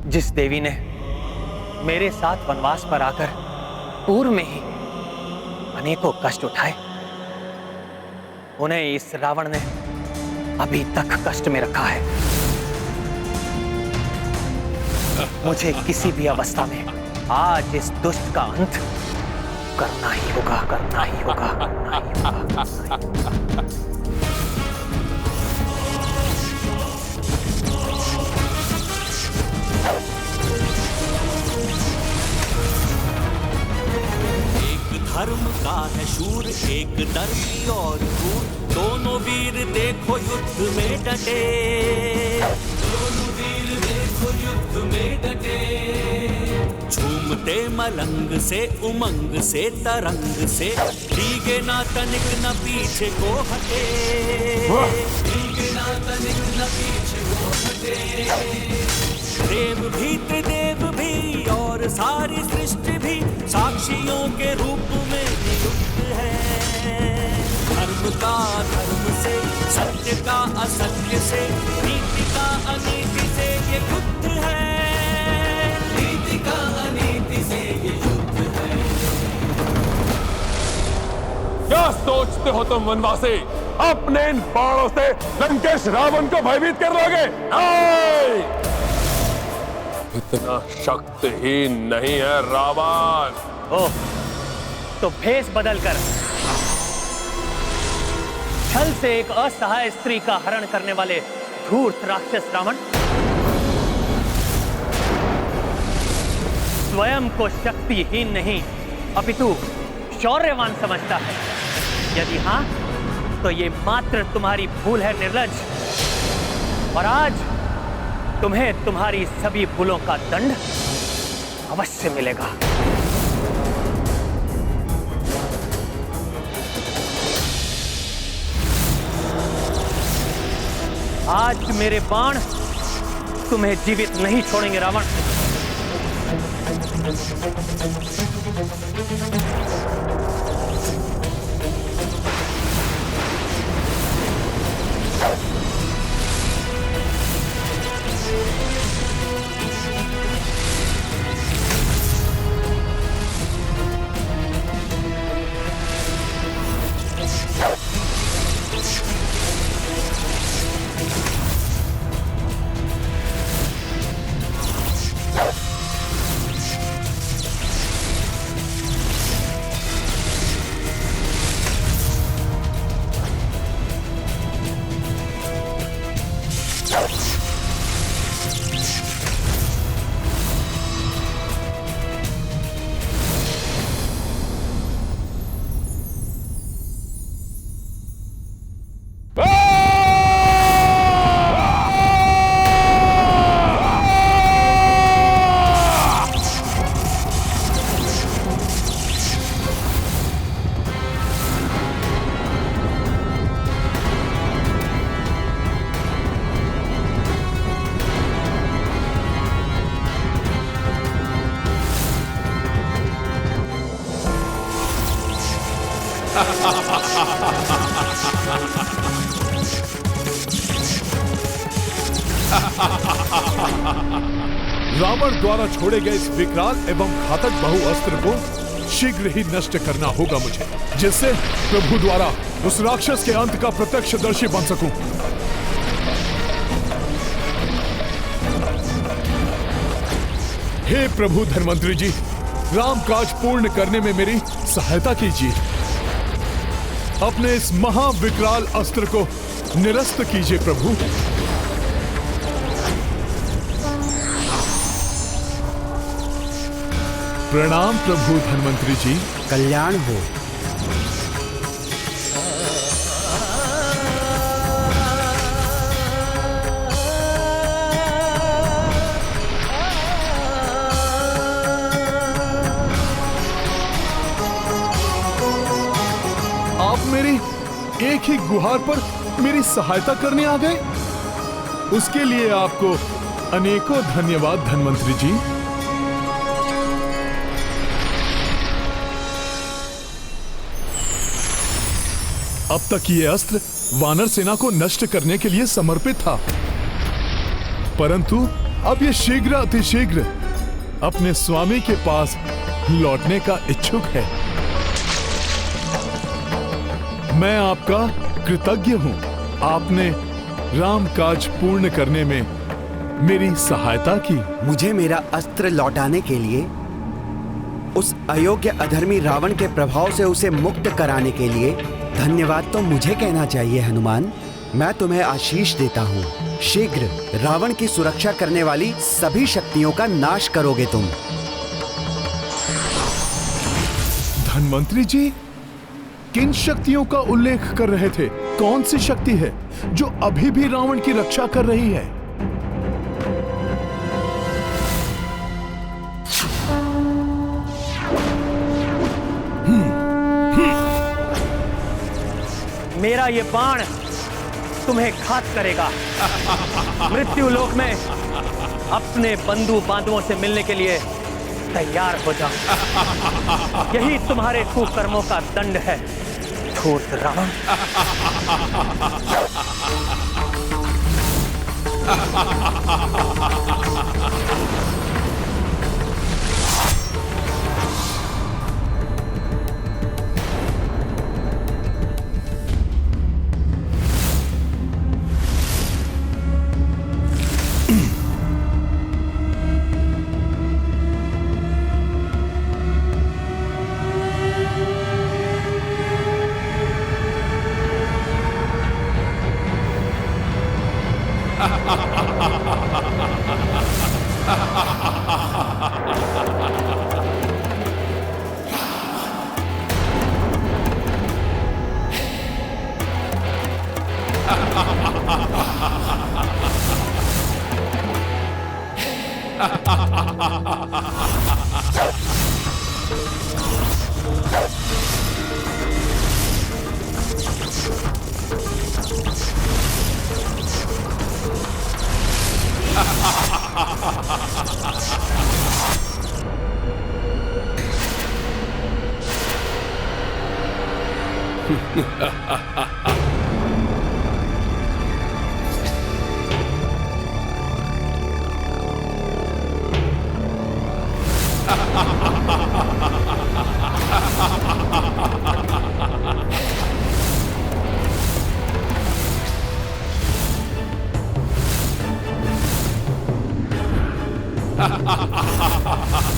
जिस देवी ने मेरे साथ वनवास पर आकर पूर्व में ही अनेकों कष्ट उठाए, उन्हें इस रावण ने अभी तक कष्ट में रखा है। मुझे किसी भी अवस्था में आज इस दुष्ट का अंत करना ही होगा, करना ही होगा, करना ही होगा। धर्म का है शूर, एक धर्मी और क्रूर, दोनों वीर देखो युद्ध में डटे, दोनों वीर देखो युद्ध में डटे। झूमते मलंग से, उमंग से, तरंग से, भीगे ना तनिक न पीछे को हटे, भीगे ना तनिक न पीछे को हटे। देव भी, त्रिदेव भी और सारी सृष्टि भी साक्षियों के रूप में नियुक्त है। धर्म का धर्म से, सत्य का असत्य से, नीति का अनीति से ये युद्ध है, नीति का अनीति से ये युद्ध है। क्या सोचते हो तुम वनवासी? अपने इन बाणों से लंकेश रावण को भयभीत कर लोगे? नहीं! इतना शक्तिहीन नहीं है रावण। ओह, तो भेष बदलकर छल से एक असहाय स्त्री का हरण करने वाले धूर्त राक्षस रावण स्वयं को शक्तिहीन नहीं अपितु शौर्यवान समझता है। यदि हां, तो ये मात्र तुम्हारी भूल है निर्लज्ज, और आज तुम्हें तुम्हारी सभी भूलों का दंड अवश्य मिलेगा। आज मेरे बाण तुम्हें जीवित नहीं छोड़ेंगे रावण। रावण द्वारा छोड़े गए इस विकराल एवं घातक बहुअस्त्र को शीघ्र ही नष्ट करना होगा मुझे, जिससे प्रभु द्वारा उस राक्षस के अंत का प्रत्यक्षदर्शी बन सकूं। हे प्रभु धन्वंतरी जी, राम काज पूर्ण करने में मेरी सहायता कीजिए। अपने इस महाविकराल अस्त्र को निरस्त कीजिए प्रभु। प्रणाम प्रभु धन्वंतरी जी। कल्याण हो। आप मेरी एक ही गुहार पर मेरी सहायता करने आ गए, उसके लिए आपको अनेकों धन्यवाद धन्वंतरी जी। अब तक ये अस्त्र वानर सेना को नष्ट करने के लिए समर्पित था, परंतु अब ये शीघ्र अतिशीघ्र अपने स्वामी के पास लौटने का इच्छुक है। मैं आपका कृतज्ञ हूं। आपने राम काज पूर्ण करने में मेरी सहायता की। मुझे मेरा अस्त्र लौटाने के लिए, उस अयोग्य अधर्मी रावण के प्रभाव से उसे मुक्त कराने के लिए धन्यवाद तो मुझे कहना चाहिए हनुमान। मैं तुम्हें आशीष देता हूँ। शीघ्र रावण की सुरक्षा करने वाली सभी शक्तियों का नाश करोगे तुम। धन्वंतरी जी किन शक्तियों का उल्लेख कर रहे थे? कौन सी शक्ति है जो अभी भी रावण की रक्षा कर रही है? मेरा ये बाण तुम्हें घात करेगा। मृत्यु लोक में अपने बंधु बांधवों से मिलने के लिए तैयार हो जाओ। यही तुम्हारे कुकर्मों का दंड है, धूर्त रावण।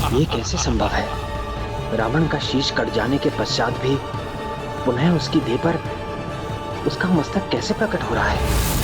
ये कैसे संभव है? रावण का शीश कट जाने के पश्चात भी पुनः उसकी देह पर उसका मस्तक कैसे प्रकट हो रहा है?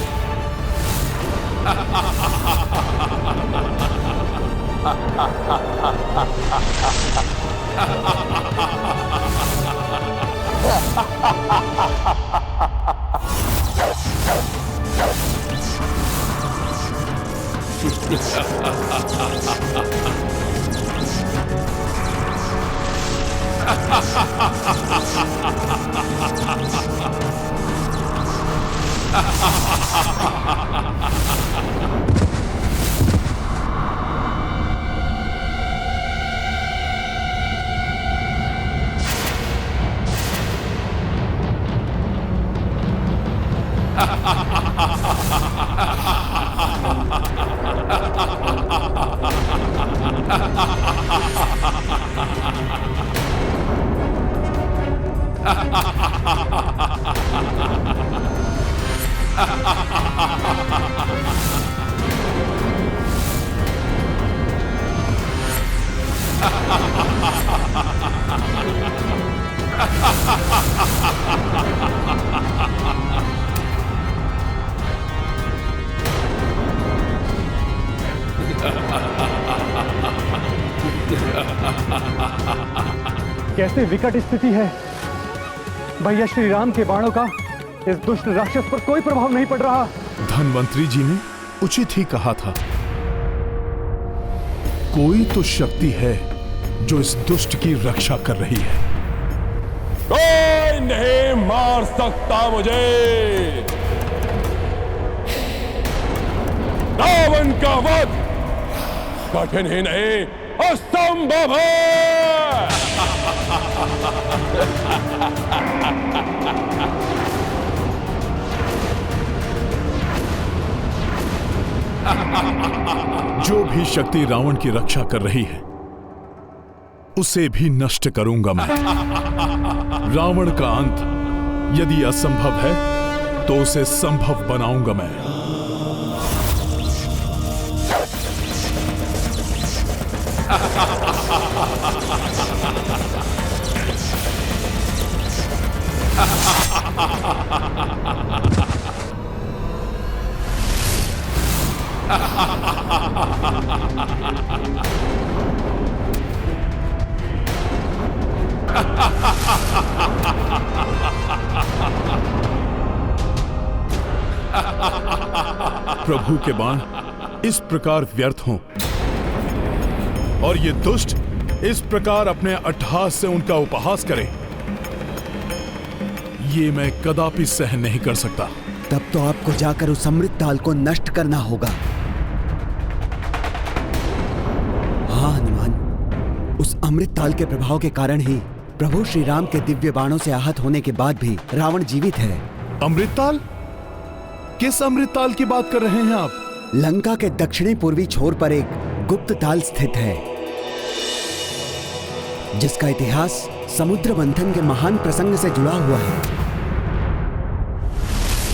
कैसे विकट स्थिति है। भैया श्री राम के बाणों का इस दुष्ट राक्षस पर कोई प्रभाव नहीं पड़ रहा। धन्वंतरी जी ने उचित ही कहा था। कोई तो शक्ति है जो इस दुष्ट की रक्षा कर रही है। कोई नहीं मार सकता मुझे। रावण का वध कठिन ही नहीं असंभव है। जो भी शक्ति रावण की रक्षा कर रही है उसे भी नष्ट करूंगा मैं। रावण का अंत यदि असंभव है तो उसे संभव बनाऊंगा मैं। प्रभु के बाण इस प्रकार व्यर्थ हों और ये दुष्ट इस प्रकार अपने अट्टहास से उनका उपहास करे, ये मैं कदापि सहन नहीं कर सकता। तब तो आपको जाकर उस अमृत ताल को नष्ट करना होगा। हाँ हनुमान, उस अमृत ताल के प्रभाव के कारण ही प्रभु श्री राम के दिव्य बाणों से आहत होने के बाद भी रावण जीवित है। अमृत ताल? किस अमृत ताल की बात कर रहे हैं आप? लंका के दक्षिणी पूर्वी छोर पर एक गुप्त ताल स्थित है, जिसका इतिहास समुद्र मंथन के महान प्रसंग से जुड़ा हुआ है।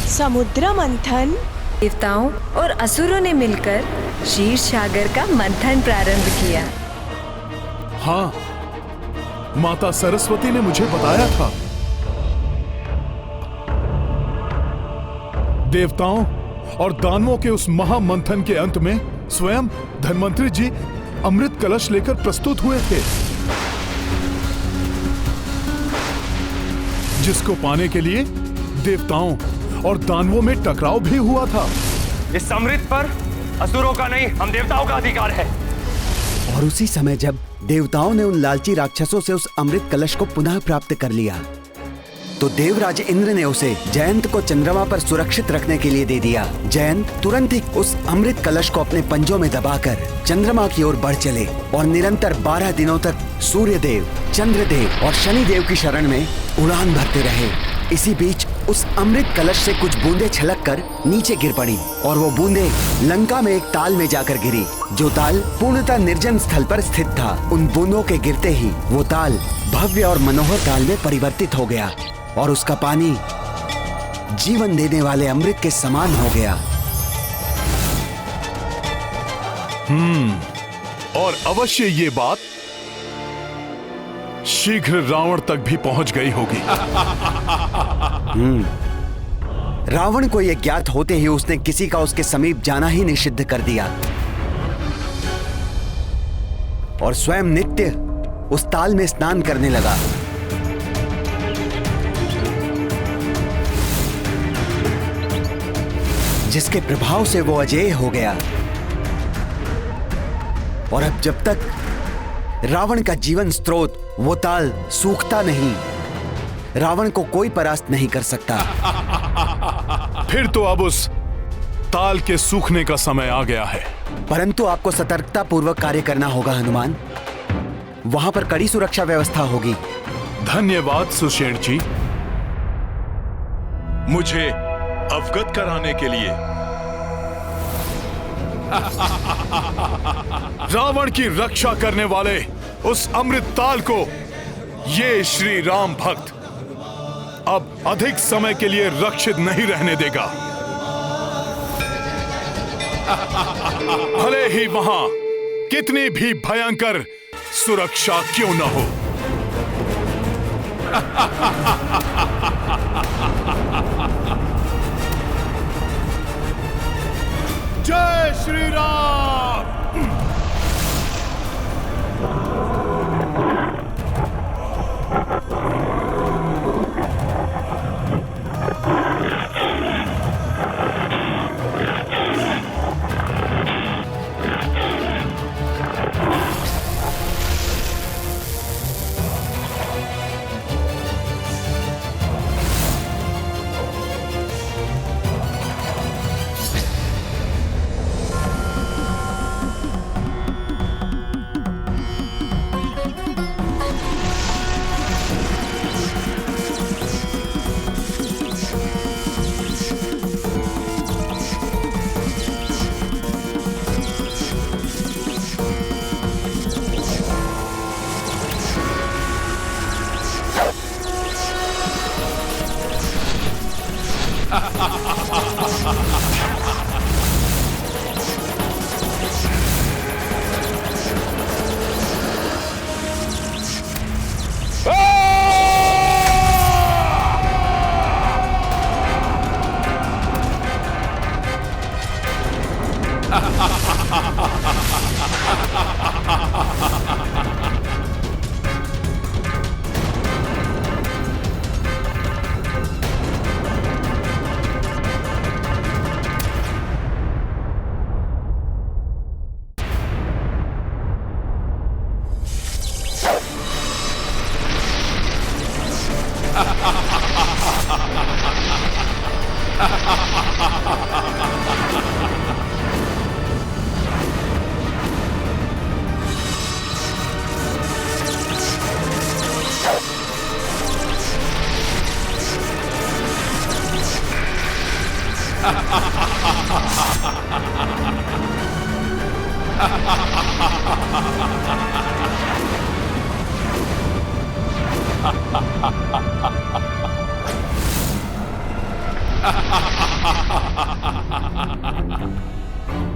समुद्र मंथन? देवताओं और असुरों ने मिलकर क्षीर सागर का मंथन प्रारंभ किया। हाँ, माता सरस्वती ने मुझे बताया था। देवताओं और दानवों के उस महामंथन के अंत में स्वयं धन्वंतरी जी अमृत कलश लेकर प्रस्तुत हुए थे, जिसको पाने के लिए देवताओं और दानवों में टकराव भी हुआ था। इस अमृत पर असुरों का नहीं, हम देवताओं का अधिकार है। और उसी समय जब देवताओं ने उन लालची राक्षसों से उस अमृत कलश को पुनः प्राप्त कर लिया, तो देवराज इंद्र ने उसे जयंत को चंद्रमा पर सुरक्षित रखने के लिए दे दिया। जयंत तुरंत ही उस अमृत कलश को अपने पंजों में दबाकर चंद्रमा की ओर बढ़ चले और निरंतर 12 दिनों तक सूर्यदेव, चंद्रदेव और शनिदेव की शरण में उड़ान भरते रहे। इसी बीच उस अमृत कलश से कुछ बूंदें छलक कर नीचे गिर पड़ी और वो बूंदें लंका में एक ताल में जाकर गिरी, जो ताल पूर्णतः निर्जन स्थल पर स्थित था। उन बूंदों के गिरते ही वो ताल भव्य और मनोहर ताल में परिवर्तित हो गया और उसका पानी जीवन देने वाले अमृत के समान हो गया। और अवश्य ये बात शीघ्र रावण तक भी पहुंच गई होगी। रावण को यह ज्ञात होते ही उसने किसी का उसके समीप जाना ही निषिद्ध कर दिया और स्वयं नित्य उस ताल में स्नान करने लगा। जिसके प्रभाव से वो अजेय हो गया और अब जब तक रावण का जीवन स्रोत वो ताल सूखता नहीं, रावण को कोई परास्त नहीं कर सकता। फिर तो अब उस ताल के सूखने का समय आ गया है। परंतु आपको सतर्कता पूर्वक कार्य करना होगा हनुमान। वहां पर कड़ी सुरक्षा व्यवस्था होगी। धन्यवाद सुषेण जी, मुझे अवगत कराने के लिए। रावण की रक्षा करने वाले उस अमृत ताल को ये श्री राम भक्त अब अधिक समय के लिए रक्षित नहीं रहने देगा, भले ही वहां कितनी भी भयंकर सुरक्षा क्यों न हो। जय श्री राम।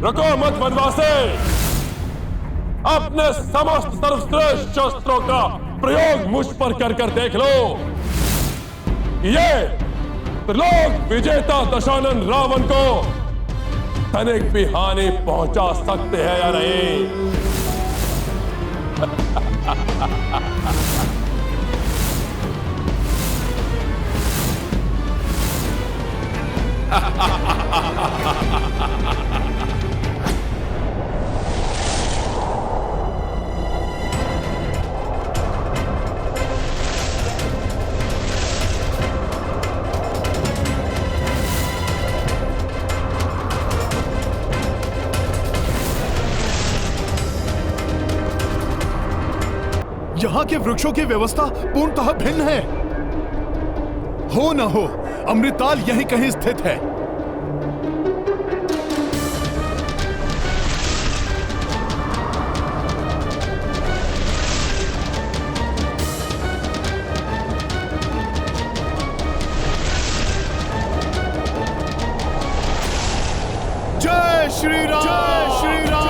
रुको मत वनवासी, अपने समस्त सर्वश्रेष्ठ शस्त्रों का प्रयोग मुझ पर कर देख लो। ये त्रिलोक विजेता दशानन रावण को तनिक भी हानि पहुंचा सकते हैं या नहीं? यहाँ के वृक्षों की व्यवस्था पूर्णतः भिन्न है। हो न हो अमृताल यहीं कहीं स्थित है। जय श्री राम, जय श्री राम।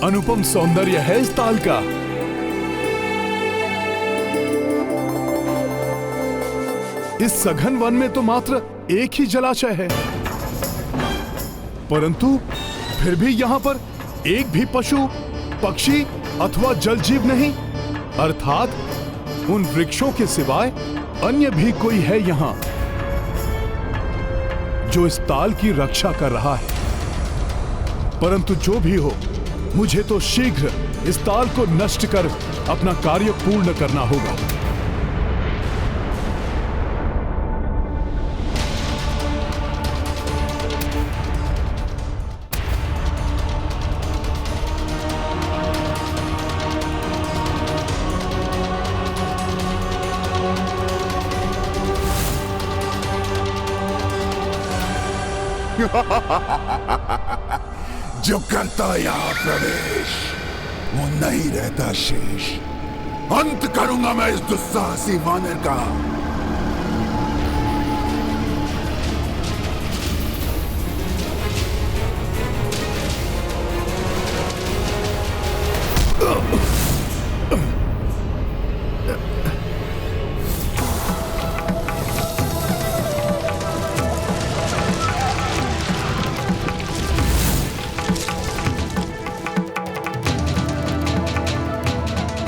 अनुपम सौंदर्य है इस ताल का। इस सघन वन में तो मात्र एक ही जलाशय है, परंतु फिर भी यहाँ पर एक भी पशु, पक्षी अथवा जल जीव नहीं, अर्थात उन वृक्षों के सिवाय अन्य भी कोई है यहाँ जो इस ताल की रक्षा कर रहा है। परंतु जो भी हो, मुझे तो शीघ्र इस ताल को नष्ट कर अपना कार्य पूर्ण करना होगा। जो करता यहाँ प्रवेश वो नहीं रहता शेष। अंत करूंगा मैं इस दुस्साहसी वानर का।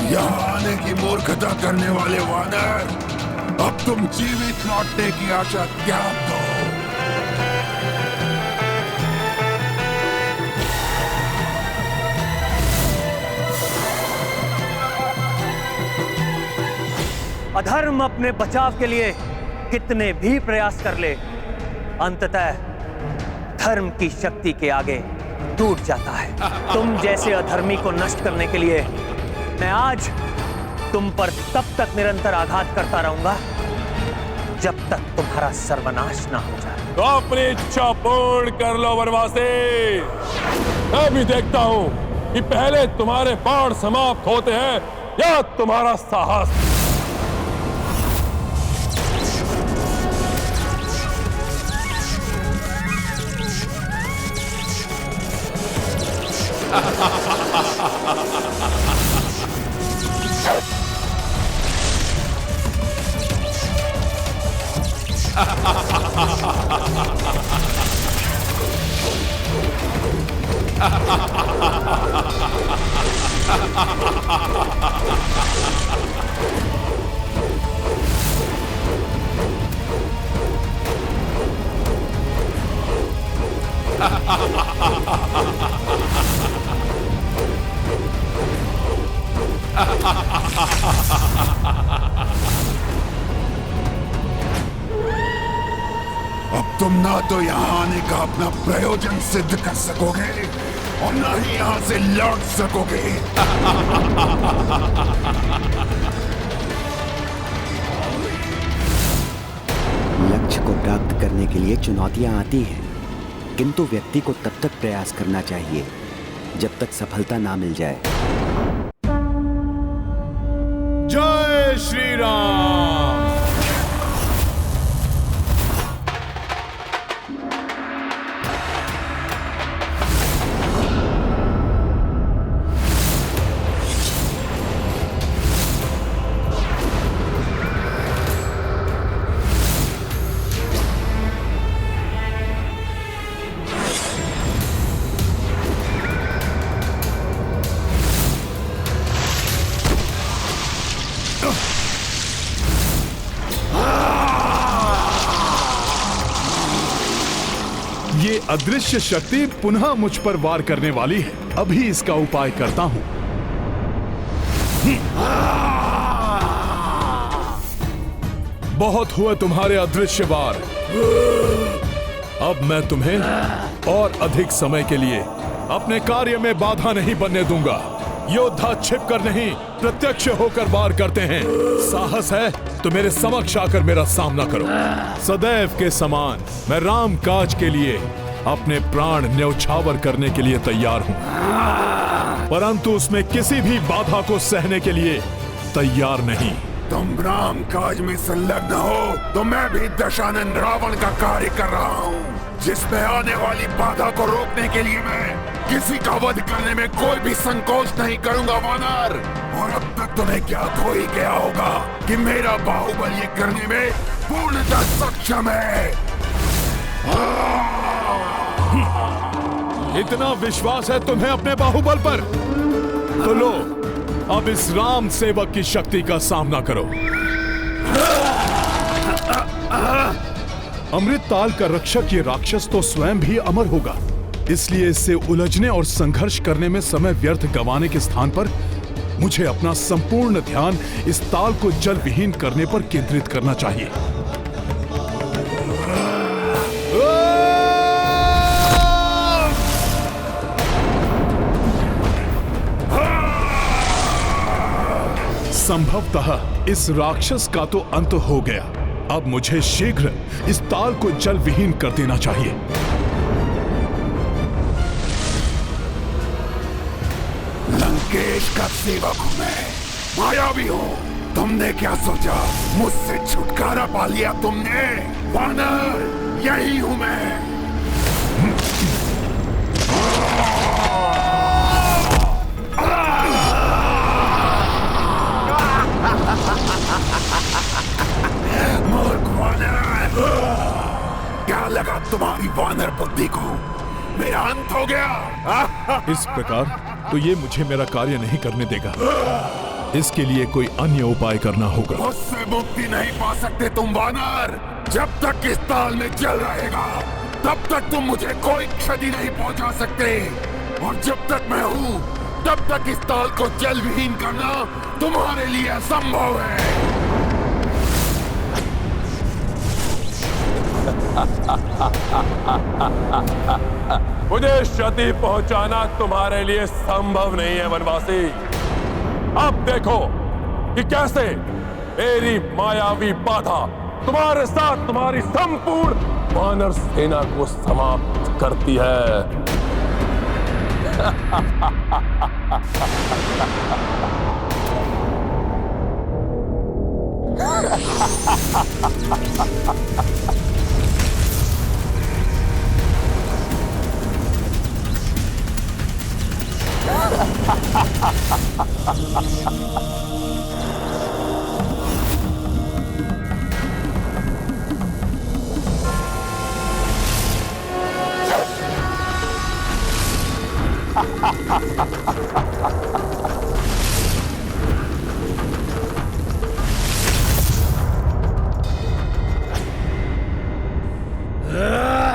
यहाँ आने की मूर्खता करने वाले वानर, अब तुम जीवित लौटने की आशा त्याग दो। अधर्म अपने बचाव के लिए कितने भी प्रयास कर ले, अंततः धर्म की शक्ति के आगे टूट जाता है। तुम जैसे अधर्मी को नष्ट करने के लिए मैं आज तुम पर तब तक निरंतर आघात करता रहूंगा जब तक तुम्हारा सर्वनाश ना हो जाए। तो अपनी इच्छा पूर्ण कर लो वनवासी। मैं भी देखता हूं कि पहले तुम्हारे बाण समाप्त होते हैं या तुम्हारा साहस। अब तुम ना तो यहाँ आने का अपना प्रयोजन सिद्ध कर सकोगे और ना ही यहाँ से लौट सकोगे। लक्ष्य को प्राप्त करने के लिए चुनौतियां आती हैं, किंतु व्यक्ति को तब तक प्रयास करना चाहिए जब तक सफलता ना मिल जाए। जय श्री राम। ये अदृश्य शक्ति पुनः मुझ पर वार करने वाली है। अभी इसका उपाय करता हूं। बहुत हुए तुम्हारे अदृश्य वार। अब मैं तुम्हें और अधिक समय के लिए अपने कार्य में बाधा नहीं बनने दूंगा। योद्धा छिपकर नहीं, प्रत्यक्ष होकर वार करते हैं। साहस है तो मेरे समक्ष आकर मेरा सामना करो। सदैव के समान मैं राम काज के लिए अपने प्राण न्यौछावर करने के लिए तैयार हूं, परंतु उसमें किसी भी बाधा को सहने के लिए तैयार नहीं। तुम राम काज में संलग्न हो तो मैं भी दशानन रावण का कार्य कर रहा हूँ, जिसमें आने वाली बाधा को रोकने के लिए मैं किसी का वध करने में कोई भी संकोच नहीं करूंगा वानर। और अब तक तुम्हें ज्ञात हो ही गया होगा कि मेरा बाहुबल ये करने में पूर्णतः सक्षम है। इतना विश्वास है तुम्हें अपने बाहुबल पर? तो लो, अब इस राम सेवक की शक्ति का सामना करो। अमृत ताल का रक्षक ये राक्षस तो स्वयं भी अमर होगा, इसलिए इससे उलझने और संघर्ष करने में समय व्यर्थ गंवाने के स्थान पर मुझे अपना संपूर्ण ध्यान इस ताल को जल विहीन करने पर केंद्रित करना चाहिए। संभवतः इस राक्षस का तो अंत हो गया। अब मुझे शीघ्र इस ताल को जल विहीन कर देना चाहिए। लंकेश का सेवक हूं मैं, मायावी हूं। तुमने क्या सोचा मुझसे छुटकारा पा लिया तुमने? वानर, यही हूं मैं। मूर्ख वानर, क्या लगा तुम्हारी वानर बुद्धि को मेरा अंत हो गया? इस प्रकार तो ये मुझे मेरा कार्य नहीं करने देगा। इसके लिए कोई अन्य उपाय करना होगा। मुझसे मुक्ति नहीं पा सकते तुम वानर। जब तक इस ताल में जल रहेगा तब तक तुम मुझे कोई क्षति नहीं पहुंचा सकते, और जब तक मैं हूं तब तक इस ताल को जल विहीन करना तुम्हारे लिए असंभव है। मुझे क्षति पहुंचाना तुम्हारे लिए संभव नहीं है वनवासी। अब देखो कि कैसे मेरी मायावी बाधा तुम्हारे साथ तुम्हारी संपूर्ण वानर सेना को समाप्त करती है।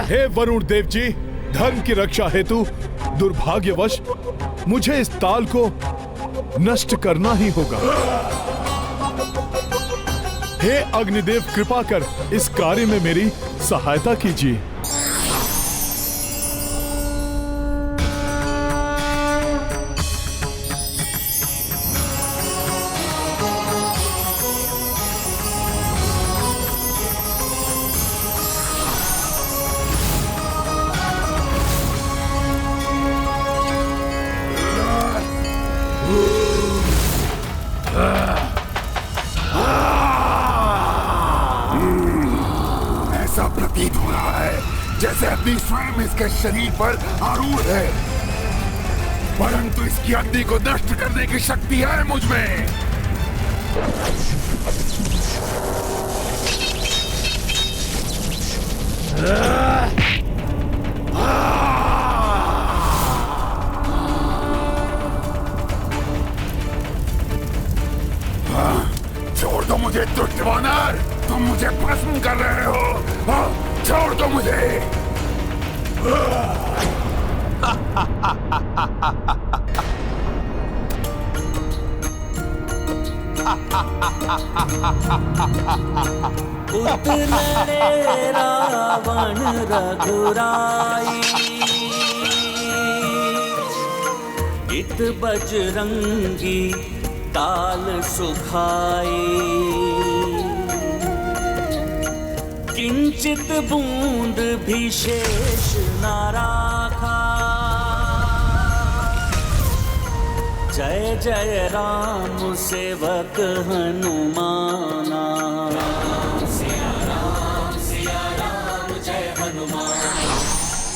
हे वरुण देव जी, धर्म की रक्षा हेतु दुर्भाग्यवश मुझे इस ताल को नष्ट करना ही होगा। हे अग्निदेव, कृपा कर इस कार्य में मेरी सहायता कीजिए। ऐसा प्रतीत हो रहा है जैसे अग्नि स्वयं इसके शरीर पर आरूढ़ है, परंतु इसकी अग्नि को नष्ट करने की शक्ति है मुझ में। छोड़ दो मुझे दुष्ट वानर, तुम मुझे भस्म कर रहे हो। छोड़ दो मुझे। उतरे रावण रघुराई, इत बजरंगी ताल सुखाई, किंचित बूंद भी शेष न राखा। जय जय राम सेवक हनुमाना। सिया राम जय हनुमान।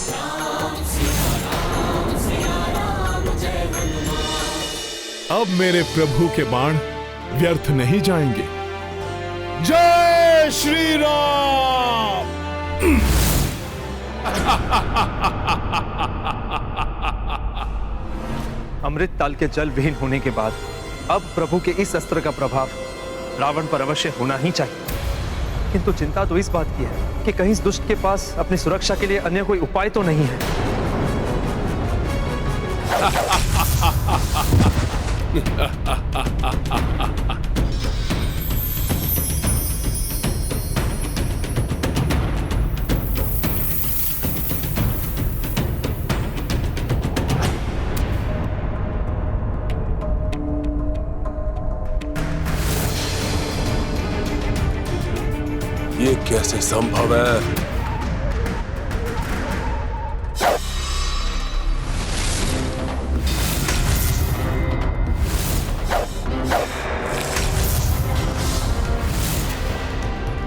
राम सिया राम जय हनुमान। अब मेरे प्रभु के बाण व्यर्थ नहीं जाएंगे। जय श्री राम। अमृत ताल के जल विहीन होने के बाद अब प्रभु के इस अस्त्र का प्रभाव रावण पर अवश्य होना ही चाहिए, किंतु चिंता तो इस बात की है कि कहीं इस दुष्ट के पास अपनी सुरक्षा के लिए अन्य कोई उपाय तो नहीं है। ये कैसे संभव है?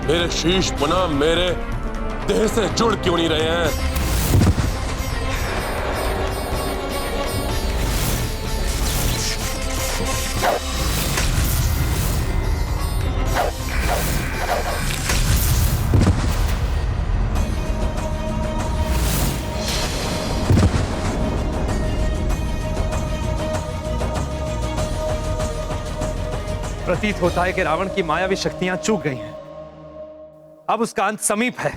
मेरे शीश पुनः मेरे देह से जुड़ क्यों नहीं रहे हैं? प्रतीत होता है कि रावण की मायावी शक्तियां चूक गई हैं। अब उसका अंत समीप है।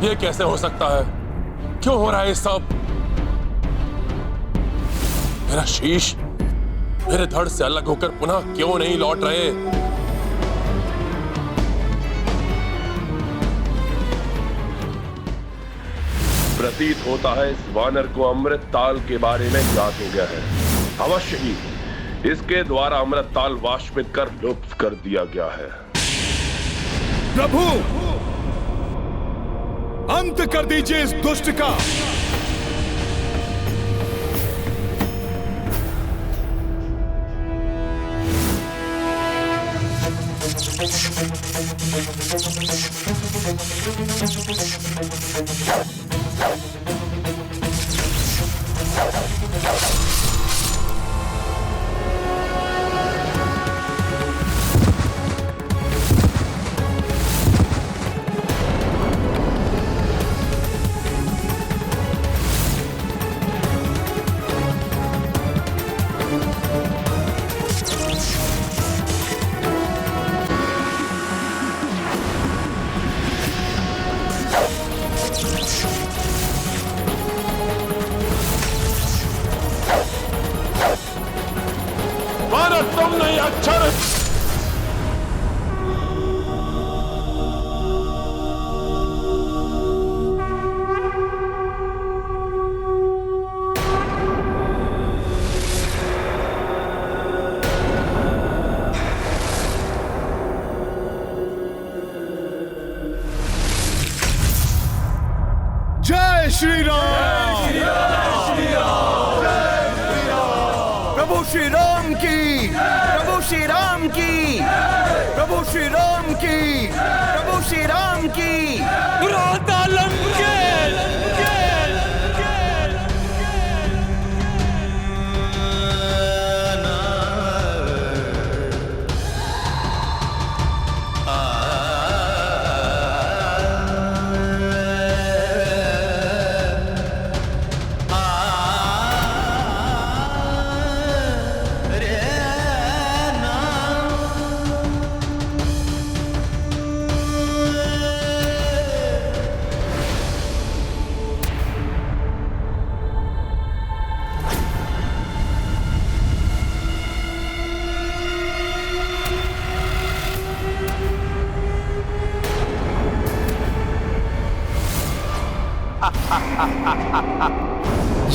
ये कैसे हो सकता है? क्यों हो रहा है ये सब? मेरा शीश मेरे धड़ से अलग होकर पुनः क्यों नहीं लौट रहे? प्रतीत होता है इस वानर को अमृत ताल के बारे में ज्ञात हो गया है। अवश्य ही इसके द्वारा अमृत ताल वाष्पित कर लुप्त कर दिया गया है। प्रभु, अंत कर दीजिए इस दुष्ट का। तुम नहीं अक्षर। जय श्री राम। प्रभु श्री राम की, प्रभु श्री राम की, प्रभु श्री राम की, प्रभु श्री राम की।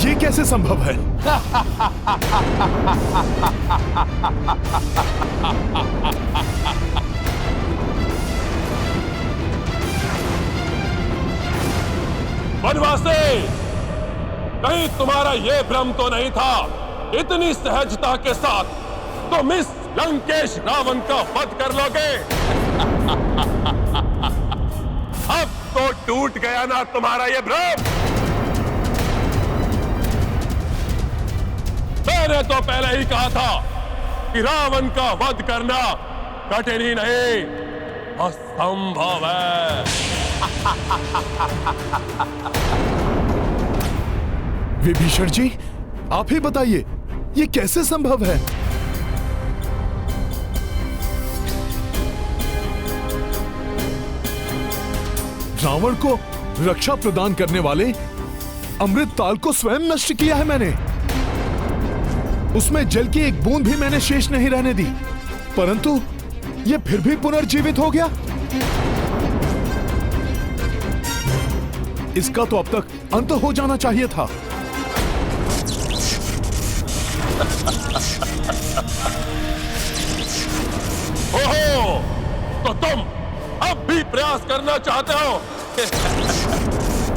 ये कैसे संभव है? वनवासी, कहीं तुम्हारा ये भ्रम तो नहीं था इतनी सहजता के साथ तुम इस लंकेश रावण का वध कर लोगे? अब तो टूट गया ना तुम्हारा ये भ्रम। मैंने तो पहले ही कहा था कि रावण का वध करना कठिन ही नहीं, असंभव है। विभीषण जी, आप ही बताइए, ये कैसे संभव है? रावण को रक्षा प्रदान करने वाले अमृत ताल को स्वयं नष्ट किया है मैंने। उसमें जल की एक बूंद भी मैंने शेष नहीं रहने दी, परंतु यह फिर भी पुनर्जीवित हो गया। इसका तो अब तक अंत हो जाना चाहिए था। ओहो, तो तुम अब भी प्रयास करना चाहते हो?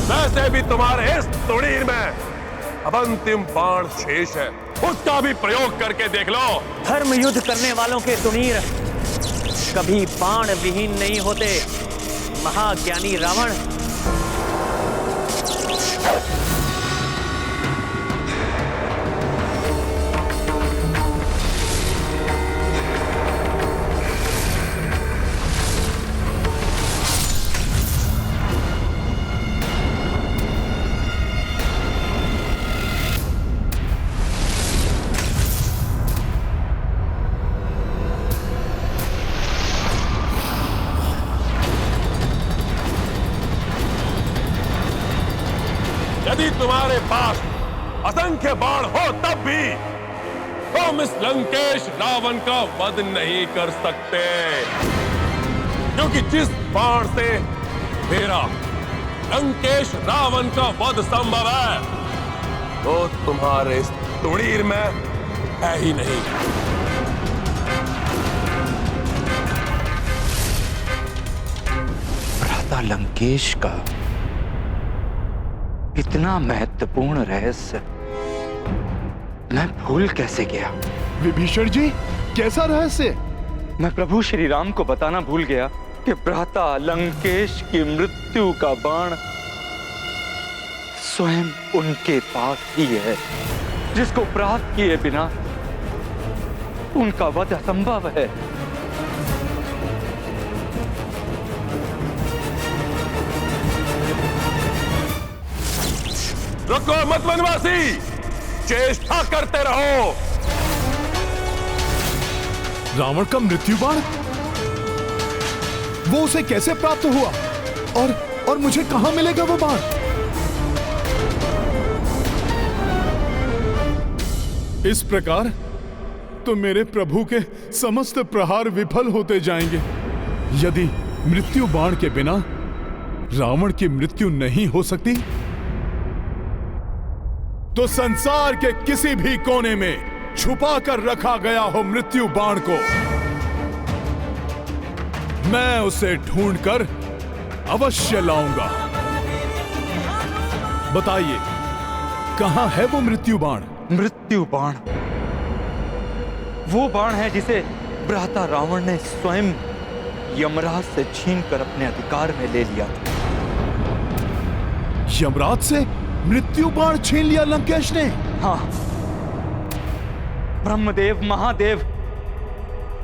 वैसे भी तुम्हारे इस तुड़ीर में अब अंतिम बाण शेष है, उसका भी प्रयोग करके देख लो। धर्म युद्ध करने वालों के तुनीर कभी बाण विहीन नहीं होते, महाज्ञानी रावण। यदि तुम्हारे पास असंख्य बाण हो तब भी तुम इस लंकेश रावण का वध नहीं कर सकते, क्योंकि जिस बाण से मेरा लंकेश रावण का वध संभव है तो तुम्हारे इस तुड़ीर में है ही नहीं। भ्राता लंकेश का इतना महत्वपूर्ण रहस्य मैं भूल कैसे गया? विभीषण जी, कैसा रहस्य? मैं प्रभु श्री राम को बताना भूल गया कि भ्राता लंकेश की मृत्यु का बाण स्वयं उनके पास ही है, जिसको प्राप्त किए बिना उनका वध असंभव है। रुको मत वनवासी, चेष्टा करते रहो। रावण का मृत्यु बाण, वो उसे कैसे प्राप्त हुआ और मुझे कहां मिलेगा वो बाण? इस प्रकार तो मेरे प्रभु के समस्त प्रहार विफल होते जाएंगे। यदि मृत्यु बाण के बिना रावण की मृत्यु नहीं हो सकती तो संसार के किसी भी कोने में छुपा कर रखा गया हो मृत्यु बाण को, मैं उसे ढूंढकर अवश्य लाऊंगा। बताइए, कहां है वो मृत्यु बाण? मृत्यु बाण वो बाण है जिसे भ्राता रावण ने स्वयं यमराज से छीनकर अपने अधिकार में ले लिया था। यमराज से मृत्यु बाण छीन लिया लंकेश ने? हाँ, ब्रह्मदेव, महादेव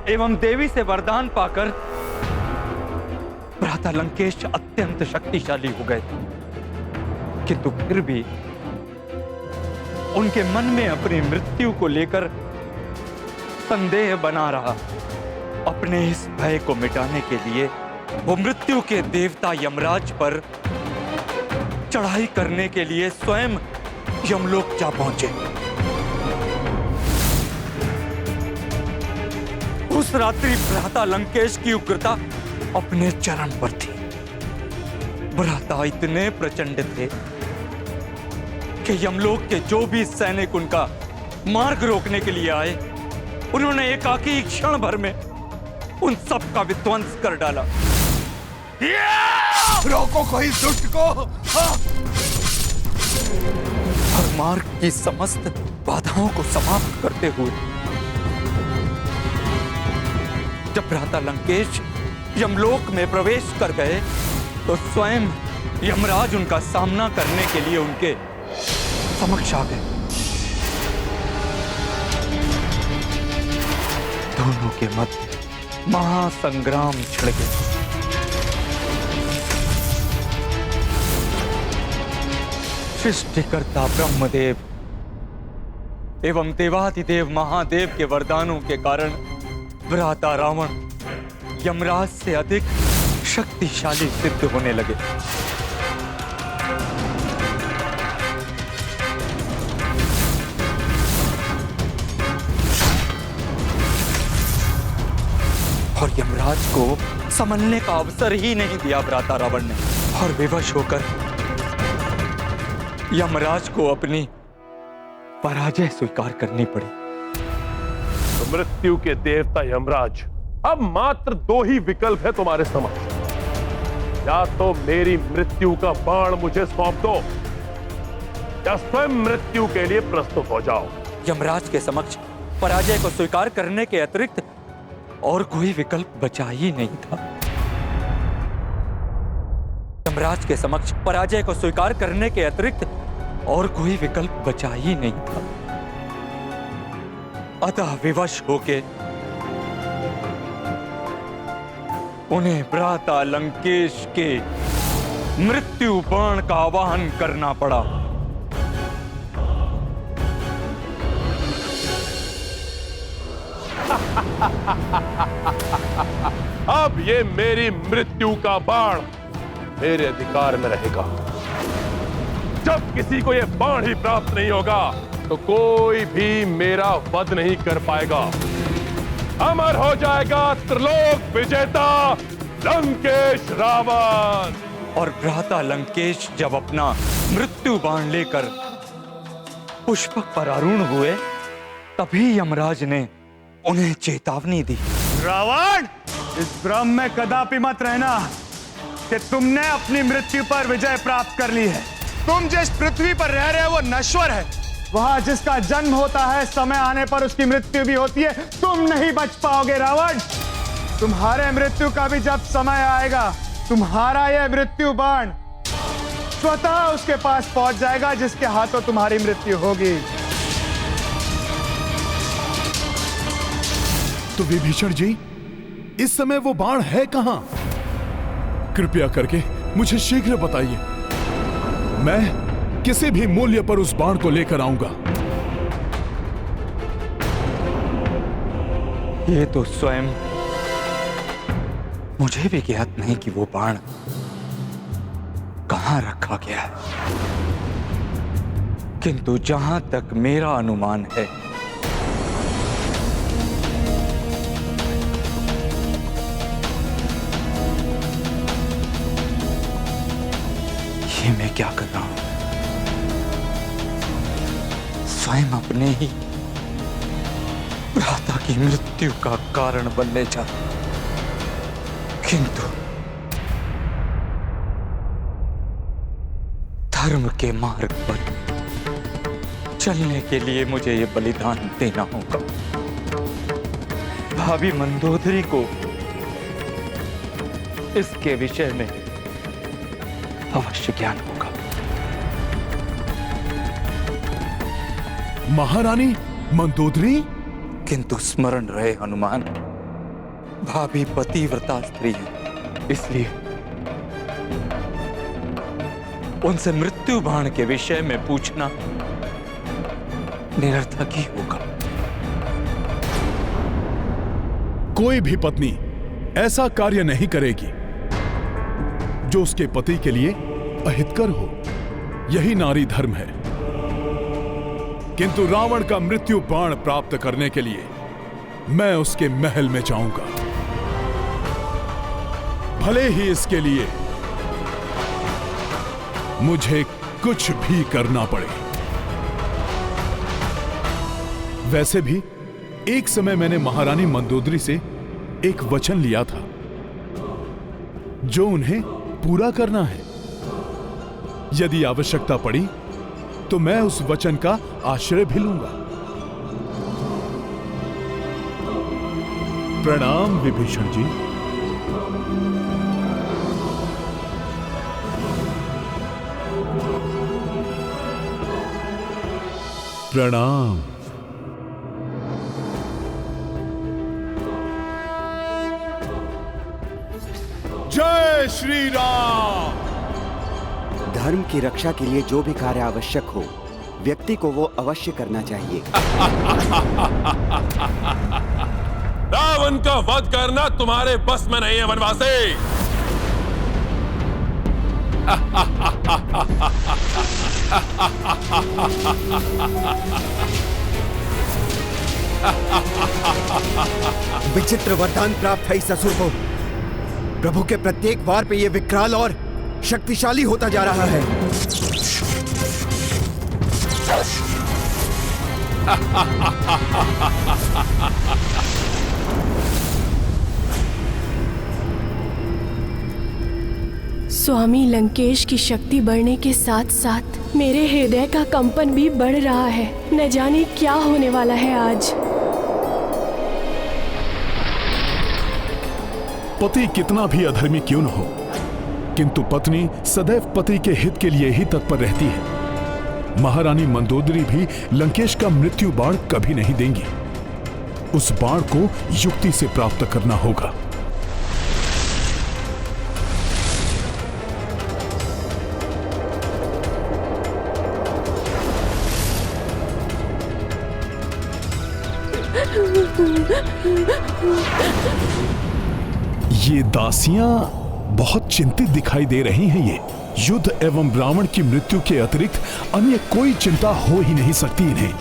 एवं देवी से वरदान पाकर भ्राता लंकेश अत्यंत शक्तिशाली हो गए, किंतु फिर भी उनके मन में अपनी मृत्यु को लेकर संदेह बना रहा। अपने इस भय को मिटाने के लिए वो मृत्यु के देवता यमराज पर चढ़ाई करने के लिए स्वयं यमलोक जा पहुंचे। उस रात्रि भ्राता लंकेश की उग्रता अपने चरम पर थी। भ्राता इतने प्रचंड थे कि यमलोक के जो भी सैनिक उनका मार्ग रोकने के लिए आए, उन्होंने एकाकी क्षण भर में उन सब का विध्वंस कर डाला। रोको कोई दुष्ट को। हर मार्ग की समस्त बाधाओं को समाप्त करते हुए जब भ्राता लंकेश यमलोक में प्रवेश कर गए तो स्वयं यमराज उनका सामना करने के लिए उनके समक्ष आ गए। दोनों के मध्य महासंग्राम छिड़ गया। सृष्टिकर्ता ब्रह्मदेव एवं देवाधिदेव महादेव के वरदानों के कारण भ्राता रावण यमराज से अधिक शक्तिशाली सिद्ध होने लगे। और यमराज को संभलने का अवसर ही नहीं दिया भ्राता रावण ने, और विवश होकर यमराज को अपनी पराजय स्वीकार करनी पड़ी। तो मृत्यु के देवता यमराज, अब मात्र दो ही विकल्प है तुम्हारे समक्ष। या तो मेरी मृत्यु का बाण मुझे सौंप दो, या स्वयं मृत्यु के लिए प्रस्तुत हो जाओ। यमराज के समक्ष पराजय को स्वीकार करने के अतिरिक्त और कोई विकल्प बचा ही नहीं था। यमराज के समक्ष पराजय को स्वीकार करने के अतिरिक्त और कोई विकल्प बचा ही नहीं था। अतः विवश होके उन्हें भ्राता लंकेश के मृत्यु बाण का आवाहन करना पड़ा। अब ये मेरी मृत्यु का बाण मेरे अधिकार में रहेगा। जब किसी को यह बाण ही प्राप्त नहीं होगा तो कोई भी मेरा वध नहीं कर पाएगा। अमर हो जाएगा त्रिलोक विजेता लंकेश रावण। और भ्राता लंकेश जब अपना मृत्यु बाण लेकर पुष्पक पर आरूढ़ हुए, तभी यमराज ने उन्हें चेतावनी दी। रावण, इस भ्रम में कदापि मत रहना कि तुमने अपनी मृत्यु पर विजय प्राप्त कर ली है। तुम जिस पृथ्वी पर रह रहे हो वो नश्वर है। वहां जिसका जन्म होता है, समय आने पर उसकी मृत्यु भी होती है। तुम नहीं बच पाओगे रावण। तुम्हारे मृत्यु का भी जब समय आएगा, तुम्हारा यह मृत्यु बाण स्वतः उसके पास पहुंच जाएगा जिसके हाथों तुम्हारी मृत्यु होगी। तो विभीषण जी, इस समय वो बाण है कहां? कृपया करके मुझे शीघ्र बताइए। मैं किसी भी मूल्य पर उस बाण को लेकर आऊंगा। ये तो स्वयं मुझे भी ज्ञात नहीं कि वो बाण कहां रखा गया है, किंतु जहां तक मेरा अनुमान है, ये मैं क्या कर रहा हूं? स्वयं अपने ही भ्राता की मृत्यु का कारण बनने जा, किंतु धर्म के मार्ग पर चलने के लिए मुझे यह बलिदान देना होगा। भाभी मंदोदरी को इसके विषय में अवश्य ज्ञान होगा। महारानी मंदोदरी? किंतु स्मरण रहे हनुमान, भाभी पतिव्रता स्त्री है, इसलिए उनसे मृत्यु बाण के विषय में पूछना निरर्थक ही होगा। कोई भी पत्नी ऐसा कार्य नहीं करेगी जो उसके पति के लिए अहितकर हो। यही नारी धर्म है। किंतु रावण का मृत्यु बाण प्राप्त करने के लिए मैं उसके महल में जाऊंगा, भले ही इसके लिए मुझे कुछ भी करना पड़े। वैसे भी एक समय मैंने महारानी मंदोदरी से एक वचन लिया था जो उन्हें पूरा करना है। यदि आवश्यकता पड़ी तो मैं उस वचन का आश्रय भी लूंगा। प्रणाम विभीषण जी। प्रणाम। जय श्री राम। धर्म की रक्षा के लिए जो भी कार्य आवश्यक हो, व्यक्ति को वो अवश्य करना चाहिए। रावण का वध करना तुम्हारे बस में नहीं है वनवासी। विचित्र वरदान प्राप्त है इस असुर को। प्रभु के प्रत्येक वार पे ये विकराल और शक्तिशाली होता जा रहा है। स्वामी लंकेश की शक्ति बढ़ने के साथ साथ मेरे हृदय का कंपन भी बढ़ रहा है। न जाने क्या होने वाला है आज। पति कितना भी अधर्मी क्यों न हो, किंतु पत्नी सदैव पति के हित के लिए ही तत्पर रहती है। महारानी मंदोदरी भी लंकेश का मृत्यु बाण कभी नहीं देंगी। उस बाण को युक्ति से प्राप्त करना होगा। ये दासियां बहुत चिंतित दिखाई दे रही हैं। ये युद्ध एवं रावण की मृत्यु के अतिरिक्त अन्य कोई चिंता हो ही नहीं सकती इन्हें।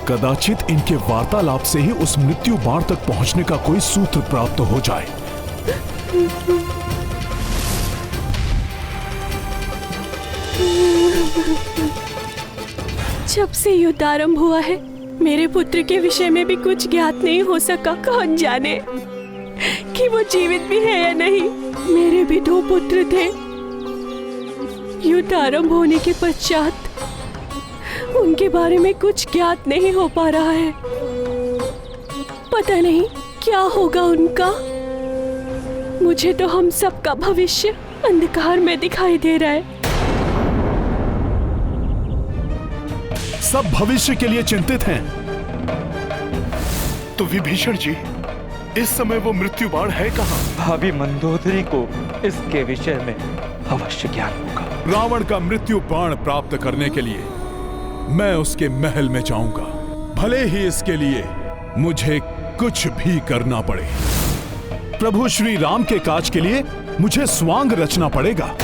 कदाचित इनके वार्तालाप से ही उस मृत्यु बाण तक पहुंचने का कोई सूत्र प्राप्त हो जाए। जब से युद्ध आरंभ हुआ है, मेरे पुत्र के विषय में भी कुछ ज्ञात नहीं हो सका। कौन जाने कि वो जीवित भी है या नहीं। मेरे भी 2 पुत्र थे। युद्ध आरंभ होने के पश्चात उनके बारे में कुछ ज्ञात नहीं हो पा रहा है। पता नहीं क्या होगा उनका। मुझे तो हम सबका भविष्य अंधकार में दिखाई दे रहा है। सब भविष्य के लिए चिंतित हैं। तो विभीषण जी, इस समय वो मृत्यु बाण है कहाँ? भाभी मंदोदरी को इसके विषय में अवश्य ज्ञान होगा। रावण का मृत्यु बाण प्राप्त करने के लिए मैं उसके महल में जाऊंगा, भले ही इसके लिए मुझे कुछ भी करना पड़े। प्रभु श्री राम के काज के लिए मुझे स्वांग रचना पड़ेगा।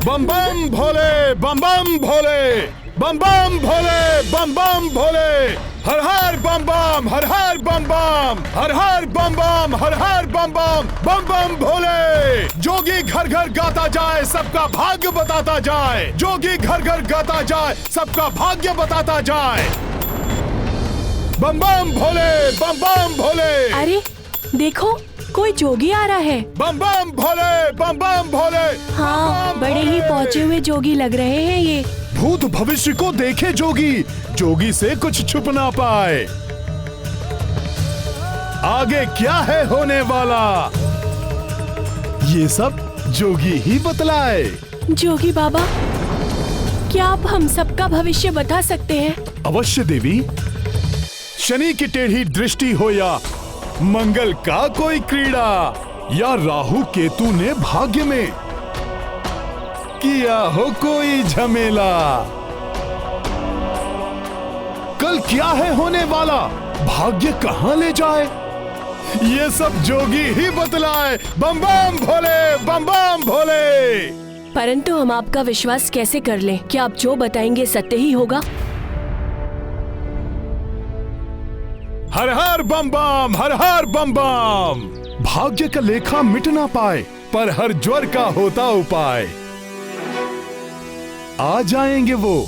बम बम भोले, बम बम भोले, बम बम भोले, बम बम भोले, हर हर बम बम, हर हर बम बम, हर हर बम बम, हर हर बम बम, बम बम भोले। जोगी घर घर गाता जाए, सबका भाग्य बताता जाए। जोगी घर घर गाता जाए, सबका भाग्य बताता जाए। बम बम भोले, बम बम भोले। अरे देखो, कोई जोगी आ रहा है। बम बम भोले, बम बम भोले। हाँ, बड़े ही पहुंचे हुए जोगी लग रहे हैं ये। भूत भविष्य को देखे जोगी, जोगी से कुछ छुप ना पाए। आगे क्या है होने वाला, ये सब जोगी ही बतलाए। जोगी बाबा, क्या आप हम सबका भविष्य बता सकते हैं? अवश्य देवी। शनि की टेढ़ी दृष्टि हो या मंगल का कोई क्रीड़ा, या राहु केतु ने भाग्य में किया हो कोई झमेला, कल क्या है होने वाला, भाग्य कहाँ ले जाए, ये सब जोगी ही बतलाए। बम बम भोले, बम बम भोले। परंतु हम आपका विश्वास कैसे कर लें? क्या आप जो बताएंगे सत्य ही होगा? हर हर बम बम, हर हर बम बम। भाग्य का लेखा मिट ना पाए, पर हर ज्वर का होता उपाय। आ जाएंगे वो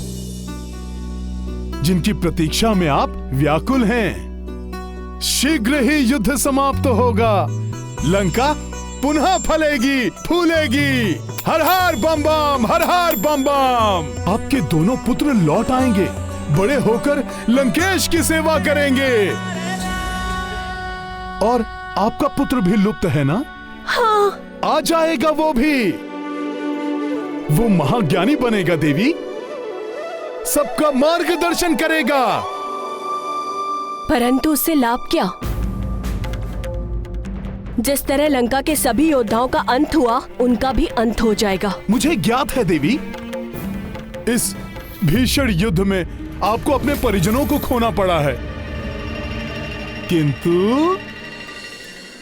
जिनकी प्रतीक्षा में आप व्याकुल हैं। शीघ्र ही युद्ध समाप्त होगा, लंका पुनः फलेगी फूलेगी। हर हर बम बम, हर हर बम बम। आपके दोनों पुत्र लौट आएंगे, बड़े होकर लंकेश की सेवा करेंगे। और आपका पुत्र भी लुप्त है ना? हाँ। आ जाएगा वो भी। वो महाज्ञानी बनेगा देवी, सबका मार्गदर्शन करेगा। परंतु उससे लाभ क्या? जिस तरह लंका के सभी योद्धाओं का अंत हुआ, उनका भी अंत हो जाएगा। मुझे ज्ञात है देवी, इस भीषण युद्ध में आपको अपने परिजनों को खोना पड़ा है, किंतु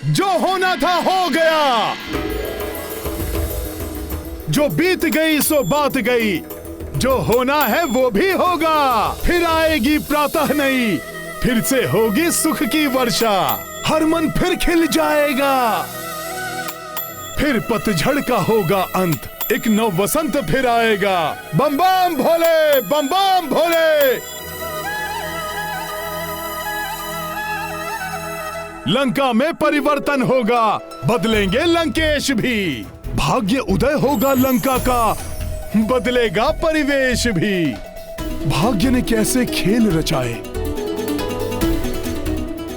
जो होना था हो गया। जो बीत गई सो बात गई, जो होना है वो भी होगा। फिर आएगी प्रातः नई, फिर से होगी सुख की वर्षा। हर मन फिर खिल जाएगा, फिर पतझड़ का होगा अंत, एक नव वसंत फिर आएगा। बम बम भोले, बम बम भोले। लंका में परिवर्तन होगा, बदलेंगे लंकेश भी। भाग्य उदय होगा लंका का, बदलेगा परिवेश भी। भाग्य ने कैसे खेल रचाए,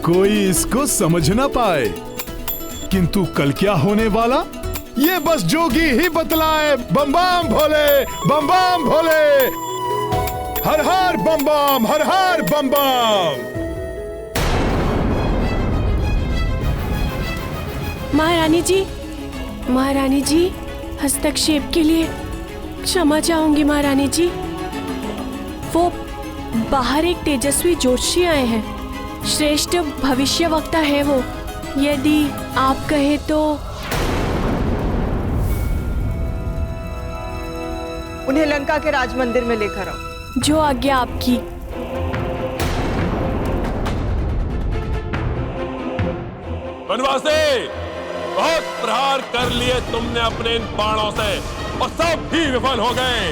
कोई इसको समझ ना पाए, किंतु कल क्या होने वाला, ये बस जोगी ही बतलाए। बम बम भोले, बम बम भोले। हर हर बम बम, हर हर बम बम। महारानी जी, महारानी जी, हस्तक्षेप के लिए क्षमा चाहूंगी महारानी जी। वो बाहर एक तेजस्वी जोशी आए हैं, श्रेष्ठ भविष्यवक्ता है वो। यदि आप कहे तो उन्हें लंका के राज मंदिर में लेकर आओ। जो आज्ञा आपकी। वनवासी, बहुत प्रहार कर लिए तुमने अपने इन बाणों से और सब भी विफल हो गए।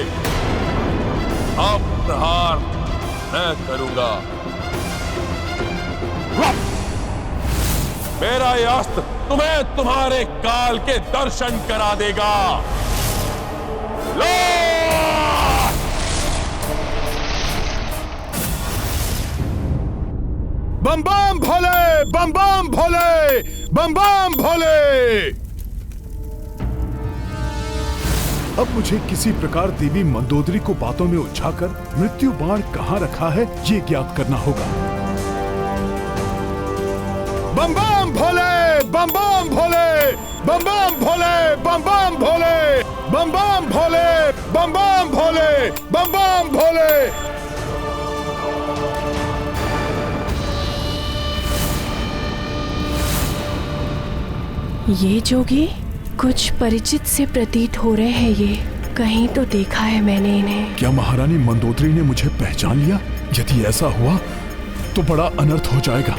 अब प्रहार मैं करूंगा। मेरा ये अस्त्र तुम्हें तुम्हारे काल के दर्शन करा देगा। लो! बम बम भोले, बम बम भोले, बम बम भोले। अब मुझे किसी प्रकार देवी मंदोदरी को बातों में उलझाकर मृत्यु बाण कहां रखा है ये ज्ञात करना होगा। बम बम भोले, बम बम भोले, बम बम भोले, बम बम भोले, बम बम भोले, बम बम भोले, बम बम भोले। ये जोगी कुछ परिचित से प्रतीत हो रहे हैं। ये कहीं तो देखा है मैंने इन्हें। क्या महारानी मंदोदरी ने मुझे पहचान लिया? यदि ऐसा हुआ तो बड़ा अनर्थ हो जाएगा।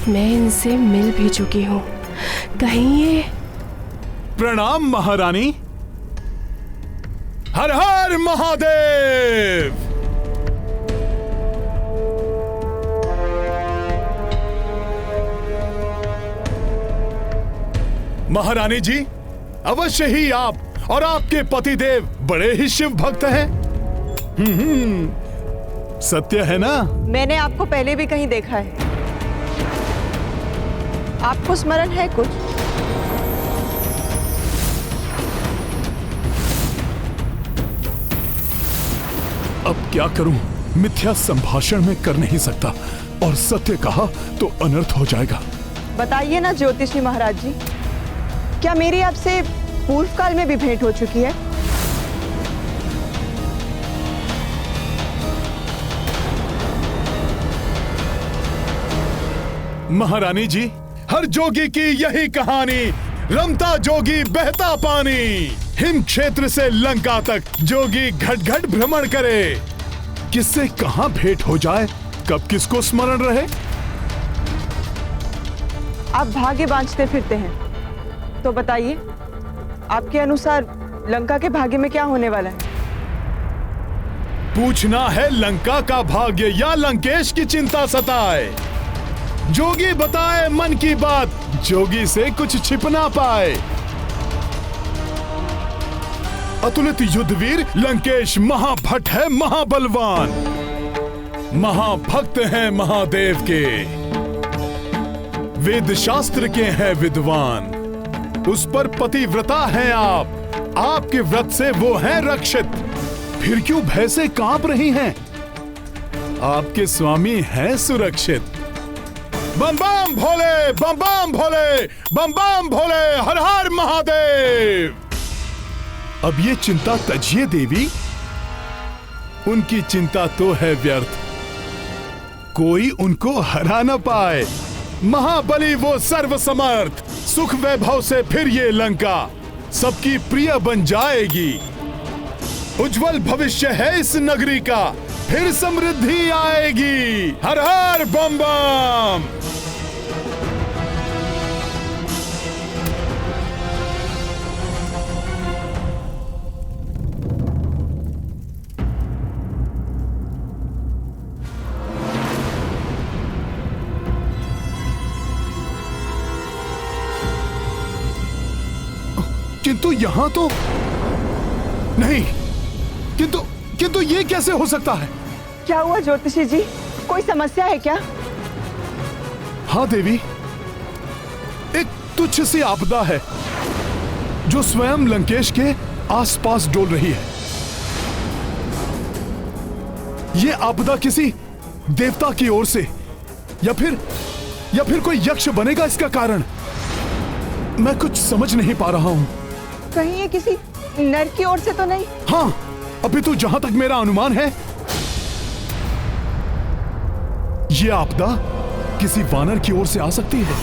मैं इनसे मिल भी चुकी हूँ। कहीं ये... प्रणाम महारानी। हर हर महादेव। महारानी जी, अवश्य ही आप और आपके पतिदेव बड़े ही शिव भक्त हैं। सत्य है ना? मैंने आपको पहले भी कहीं देखा है। आपको स्मरण है कुछ? अब क्या करूं? मिथ्या संभाषण में कर नहीं सकता और सत्य कहा तो अनर्थ हो जाएगा। बताइए ना ज्योतिषी महाराज जी, क्या मेरी आपसे पूर्व काल में भी भेंट हो चुकी है? महारानी जी, हर जोगी की यही कहानी। रमता जोगी बहता पानी। हिम क्षेत्र से लंका तक जोगी घट घट भ्रमण करे। किससे कहां भेंट हो जाए, कब किसको स्मरण रहे। आप भाग्य बांचते फिरते हैं, तो बताइए आपके अनुसार लंका के भाग्य में क्या होने वाला है? पूछना है लंका का भाग्य या लंकेश की चिंता सताए। जोगी बताए मन की बात, जोगी से कुछ छिप ना पाए। अतुलित युद्धवीर लंकेश महाभट है, महाबलवान, महाभक्त हैं महादेव के, वेद शास्त्र के हैं विद्वान। उस पर पतिव्रता हैं आप, आपके व्रत से वो हैं रक्षित। फिर क्यों भय से कांप रही हैं? आपके स्वामी हैं सुरक्षित। बम बम भोले, बम बम भोले, बम बम भोले, हर हर महादेव। अब ये चिंता तजिए देवी, उनकी चिंता तो है व्यर्थ, कोई उनको हरा न पाए। महाबली वो सर्वसमर्थ, सुख वैभव से फिर ये लंका सबकी प्रिय बन जाएगी। उज्जवल भविष्य है इस नगरी का, फिर समृद्धि आएगी। हर हर बम बम। किंतु यहां तो नहीं, किंतु ये कैसे हो सकता है? क्या हुआ ज्योतिषी जी, कोई समस्या है क्या? हाँ देवी, एक तुच्छ सी आपदा है जो स्वयं लंकेश के आसपास डोल रही है। ये आपदा किसी देवता की ओर से या फिर कोई यक्ष बनेगा इसका कारण। मैं कुछ समझ नहीं पा रहा हूं। कहीं ये किसी नर की ओर से तो नहीं। हाँ, अपितु जहां तक मेरा अनुमान है, ये आपदा किसी वानर की ओर से आ सकती है।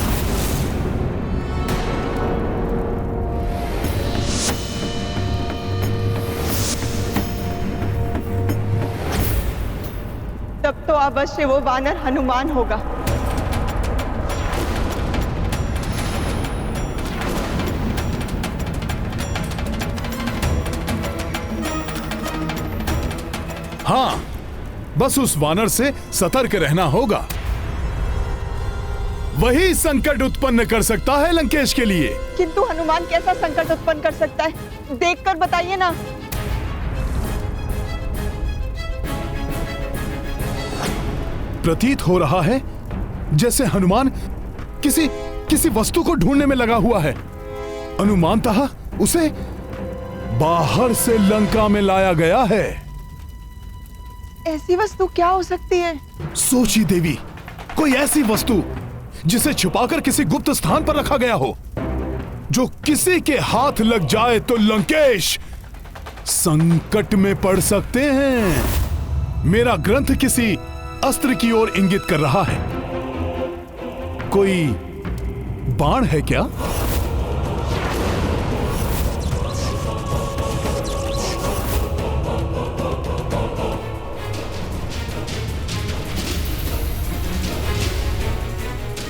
तब तो अवश्य वो वानर हनुमान होगा। हाँ, बस उस वानर से सतर्क रहना होगा। वही संकट उत्पन्न कर सकता है लंकेश के लिए। किंतु हनुमान कैसा संकट उत्पन्न कर सकता है, देखकर बताइए ना। प्रतीत हो रहा है जैसे हनुमान किसी वस्तु को ढूंढने में लगा हुआ है। अनुमानतः उसे बाहर से लंका में लाया गया है। ऐसी वस्तु क्या हो सकती है? सोची देवी, कोई ऐसी वस्तु जिसे छुपाकर किसी गुप्त स्थान पर रखा गया हो, जो किसी के हाथ लग जाए तो लंकेश संकट में पड़ सकते हैं। मेरा ग्रंथ किसी अस्त्र की ओर इंगित कर रहा है। कोई बाण है क्या?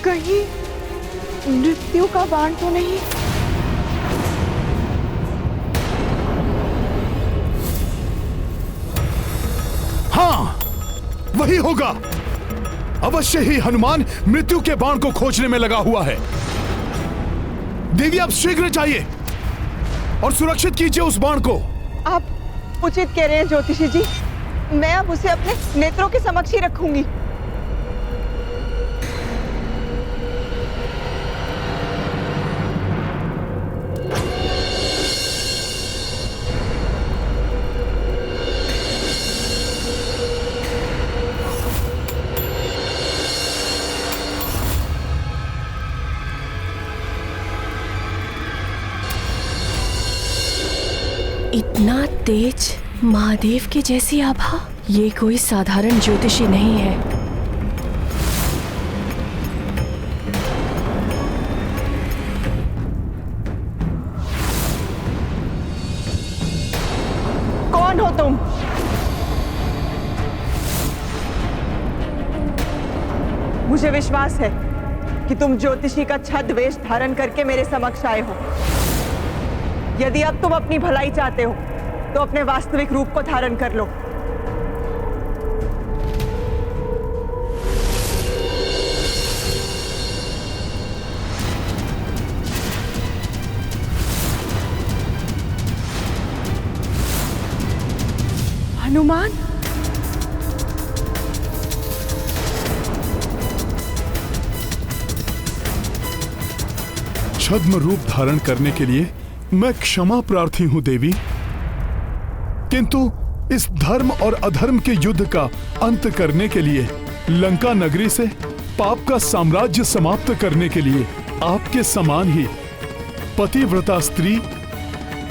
कहीं मृत्यु का बाण तो नहीं? हाँ, वही होगा। अवश्य ही हनुमान मृत्यु के बाण को खोजने में लगा हुआ है। देवी, आप शीघ्र जाइए और सुरक्षित कीजिए उस बाण को। आप उचित कह रहे हैं ज्योतिषी जी। मैं अब उसे अपने नेत्रों के समक्ष ही रखूंगी। इतना तेज महादेव के जैसी आभा, ये कोई साधारण ज्योतिषी नहीं है। कौन हो तुम? मुझे विश्वास है कि तुम ज्योतिषी का छद्म वेश धारण करके मेरे समक्ष आए हो। यदि अब तुम अपनी भलाई चाहते हो तो अपने वास्तविक रूप को धारण कर लो। हनुमान, छद्म रूप धारण करने के लिए मैं क्षमा प्रार्थी हूं देवी, किंतु इस धर्म और अधर्म के युद्ध का अंत करने के लिए, लंका नगरी से पाप का साम्राज्य समाप्त करने के लिए आपके समान ही पतिव्रता स्त्री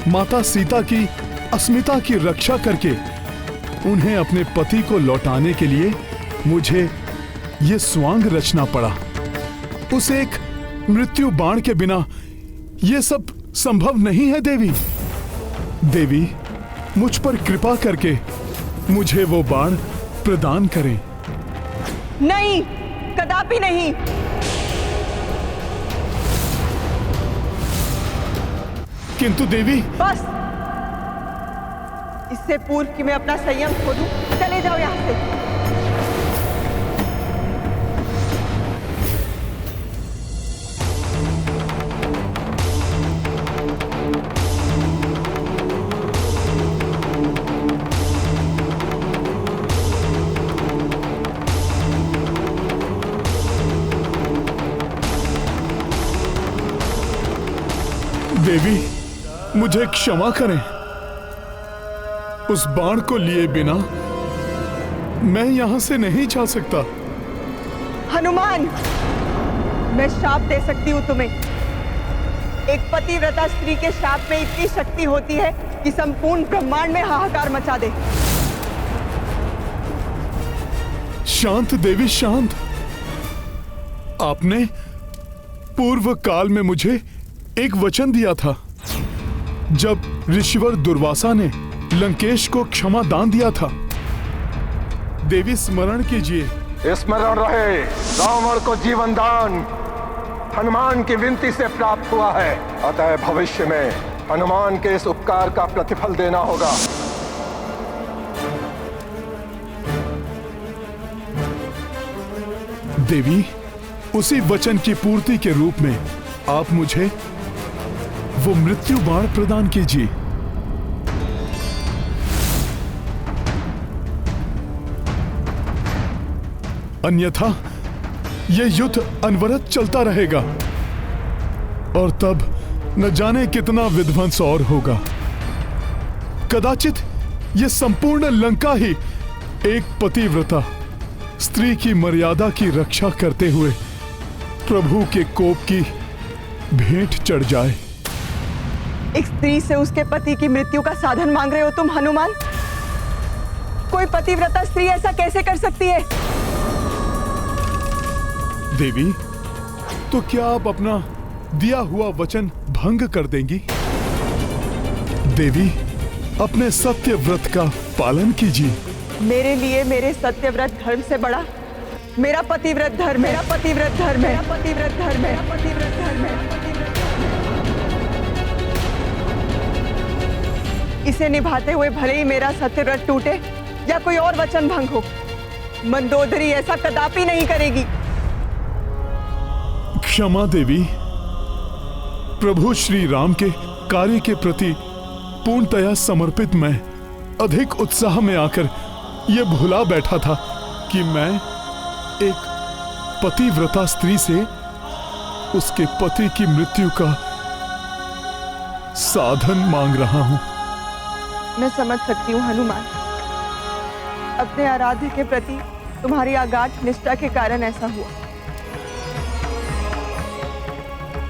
माता सीता की अस्मिता की रक्षा करके उन्हें अपने पति को लौटाने के लिए मुझे ये स्वांग रचना पड़ा। उस एक मृत्यु बाण के बिना ये सब संभव नहीं है देवी। देवी, मुझ पर कृपा करके मुझे वो बाण प्रदान करें। नहीं, कदापि नहीं। किंतु देवी, बस, इससे पूर्व कि मैं अपना संयम खो दूं, चले जाओ यहां से। देवी, मुझे क्षमा करें। उस बाण को लिए बिना मैं यहां से नहीं जा सकता। हनुमान, मैं श्राप दे सकती हूं तुम्हें, एक पतिव्रता स्त्री के शाप में इतनी शक्ति होती है कि संपूर्ण ब्रह्मांड में हाहाकार मचा दे। शांत देवी शांत। आपने पूर्व काल में मुझे एक वचन दिया था जब ऋषिवर दुर्वासा ने लंकेश को क्षमा दान दिया था। देवी स्मरण कीजिए। स्मरण रहे, रावण को जीवन दान हनुमान की विनती से प्राप्त हुआ है, अतः भविष्य में हनुमान के इस उपकार का प्रतिफल देना होगा। देवी, उसी वचन की पूर्ति के रूप में आप मुझे वो मृत्यु बाण प्रदान कीजिए। अन्यथा यह युद्ध अनवरत चलता रहेगा और तब न जाने कितना विध्वंस और होगा। कदाचित यह संपूर्ण लंका ही एक पतिव्रता स्त्री की मर्यादा की रक्षा करते हुए प्रभु के कोप की भेंट चढ़ जाए। एक स्त्री से उसके पति की मृत्यु का साधन मांग रहे हो तुम हनुमान? कोई पतिव्रता स्त्री ऐसा कैसे कर सकती है? देवी, तो क्या आप अपना दिया हुआ वचन भंग कर देंगी? देवी, अपने सत्य व्रत का पालन कीजिए। मेरे लिए मेरे सत्यव्रत धर्म से बड़ा मेरा पतिव्रत धर्म है। मेरा पतिव्रत धर्म है। पतिव्रत धर्म है। पतिव्रत धर्म है। इसे निभाते हुए भले ही मेरा सत्यव्रत टूटे या कोई और वचन भंग हो, मंदोदरी ऐसा कदापि नहीं करेगी। क्षमा देवी, प्रभु श्री राम के कार्य के प्रति पूर्णतया समर्पित मैं अधिक उत्साह में आकर यह भुला बैठा था कि मैं एक पतिव्रता स्त्री से उसके पति की मृत्यु का साधन मांग रहा हूं। मैं समझ सकती हूँ हनुमान, अपने आराध्य के प्रति तुम्हारी अगाध निष्ठा के कारण ऐसा हुआ।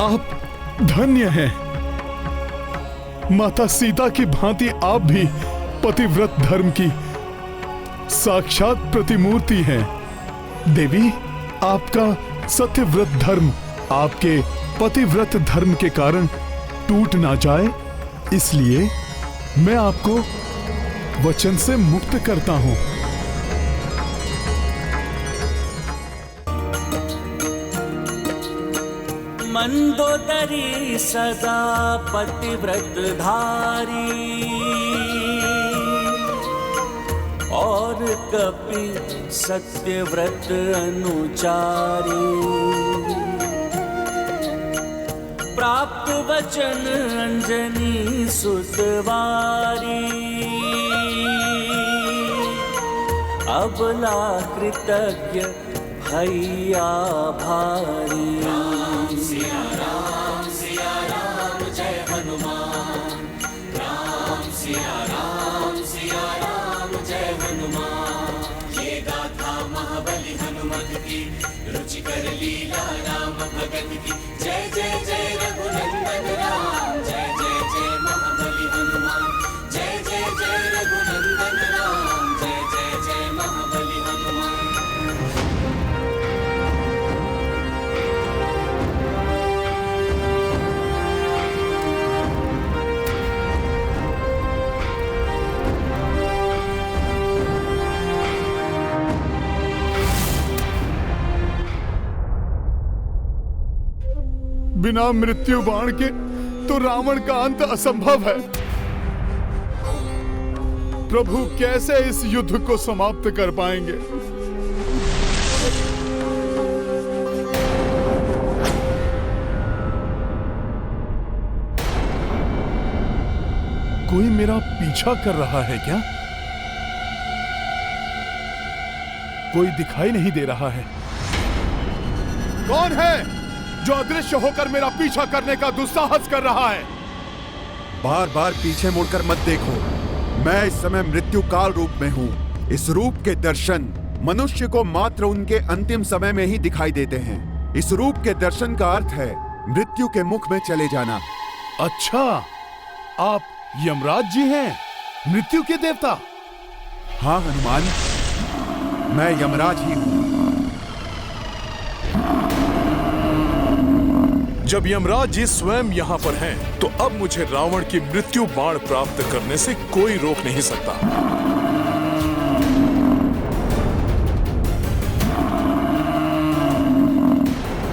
आप धन्य हैं। माता सीता की भांति आप भी पतिव्रत धर्म की साक्षात प्रतिमूर्ति हैं। देवी, आपका सत्यव्रत धर्म आपके पतिव्रत धर्म के कारण टूट ना जाए, इसलिए मैं आपको वचन से मुक्त करता हूं। मंदोदरी सदा पतिव्रत धारी और कपि सत्यव्रत अनुचारी। प्राप्त वचन अंजनी सुतवारी, अबला कृतज्ञ भैया भारी। राम सिया राम जय हनुमान। राम सिया राम जय हनुमान। ये गाथा महाबली हनुमत की, रुचिकर लीला राम भगत की। जय जय जय रघुनंदन राम, जय जय जय महाबली हनुमान। जय जय जय रघुनंदन राम, जय जय जय महाबली हनुमान। बिना मृत्यु बाण के तो रावण का अंत असंभव है। प्रभु कैसे इस युद्ध को समाप्त कर पाएंगे? कोई मेरा पीछा कर रहा है क्या? कोई दिखाई नहीं दे रहा है। कौन है जो अदृश्य होकर मेरा पीछा करने का दुस्साहस कर रहा है? बार बार पीछे मुड़कर मत देखो। मैं इस समय मृत्यु काल रूप में हूँ। इस रूप के दर्शन मनुष्य को मात्र उनके अंतिम समय में ही दिखाई देते हैं। इस रूप के दर्शन का अर्थ है मृत्यु के मुख में चले जाना। अच्छा, आप यमराज जी हैं, मृत्यु के देवता? हाँ हनुमान, मैं यमराज ही हूं। जब यमराज जी स्वयं यहाँ पर हैं, तो अब मुझे रावण की मृत्यु बाण प्राप्त करने से कोई रोक नहीं सकता।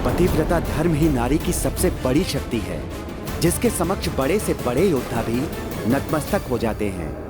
पतिव्रता धर्म ही नारी की सबसे बड़ी शक्ति है, जिसके समक्ष बड़े से बड़े योद्धा भी नतमस्तक हो जाते हैं।